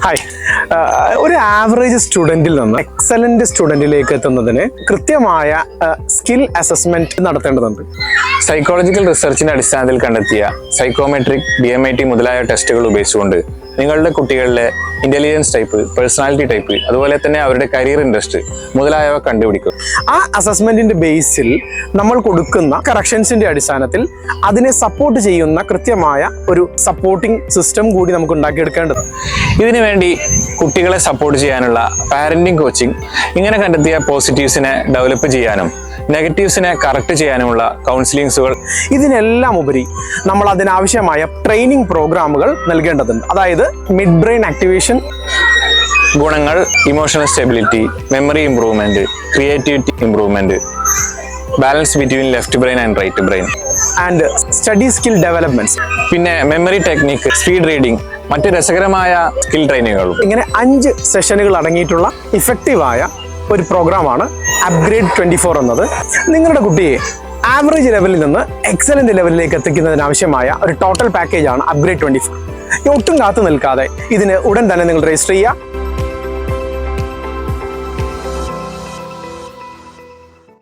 Hi. ഒരു average സ്റ്റുഡൻറ്റിൽ നിന്ന് excellent സ്റ്റുഡൻറ്റിലേക്ക് എത്തുന്നതിന് കൃത്യമായ സ്കിൽ അസസ്മെന്റ് നടത്തേണ്ടതുണ്ട്. സൈക്കോളജിക്കൽ റിസർച്ചിന്റെ അടിസ്ഥാനത്തിൽ കണ്ടെത്തിയ സൈക്കോമെട്രിക്, DMIT മുതലായ ടെസ്റ്റുകൾ ഉപയോഗിച്ചുകൊണ്ട് നിങ്ങളുടെ കുട്ടികളിലെ ഇന്റലിജൻസ് ടൈപ്പ്, പേഴ്സണാലിറ്റി ടൈപ്പ്, അതുപോലെ തന്നെ അവരുടെ കരിയർ ഇൻട്രസ്റ്റ് മുതലായവ കണ്ടുപിടിക്കും. ആ അസസ്മെന്റിന്റെ ബേസിൽ നമ്മൾ കൊടുക്കുന്ന കറക്ഷൻസിന്റെ അടിസ്ഥാനത്തിൽ അതിനെ സപ്പോർട്ട് ചെയ്യുന്ന കൃത്യമായ ഒരു സപ്പോർട്ടിംഗ് സിസ്റ്റം കൂടി നമുക്ക് ഉണ്ടാക്കിയെടുക്കേണ്ടത്. ഇതിനു വേണ്ടി കുട്ടികളെ സപ്പോർട്ട് ചെയ്യാനുള്ള പാരന്റിംഗ് കോച്ചിങ്, ഇങ്ങനെ കണ്ടെത്തിയ പോസിറ്റീവ്സിനെ ഡെവലപ്പ് ചെയ്യാനും നെഗറ്റീവ്സിനെ കറക്റ്റ് ചെയ്യാനുമുള്ള കൗൺസിലിംഗ്സുകൾ, ഇതിനെല്ലാം ഉപരി നമ്മൾ അതിനാവശ്യമായ ട്രെയിനിങ് പ്രോഗ്രാമുകൾ നൽകേണ്ടതുണ്ട്. അതായത് മിഡ് ബ്രെയിൻ ആക്ടിവേഷൻ, ഗുണങ്ങൾ, emotional stability, memory improvement, creativity improvement, balance between left brain and right brain, and study skill developments, പിന്നെ മെമ്മറി ടെക്നിക്ക്, സ്പീഡ് റീഡിംഗ്, മറ്റ് രസകരമായ സ്കിൽ ട്രെയിനിങ്ങുകളും. ഇങ്ങനെ 5 സെഷനുകൾ അടങ്ങിയിട്ടുള്ള ഇഫക്റ്റീവായ ഒരു പ്രോഗ്രാമാണ് അപ്ഗ്രേഡ് 24 എന്നത്. നിങ്ങളുടെ കുട്ടിയെ ആവറേജ് ലെവലിൽ നിന്ന് എക്സലന്റ് ലെവലിലേക്ക് എത്തിക്കുന്നതിനാവശ്യമായ ഒരു ടോട്ടൽ പാക്കേജാണ് അപ്ഗ്രേഡ് 24. ഒട്ടും കാത്തു നിൽക്കാതെ ഇതിന് ഉടൻ തന്നെ നിങ്ങൾ രജിസ്റ്റർ ചെയ്യുക.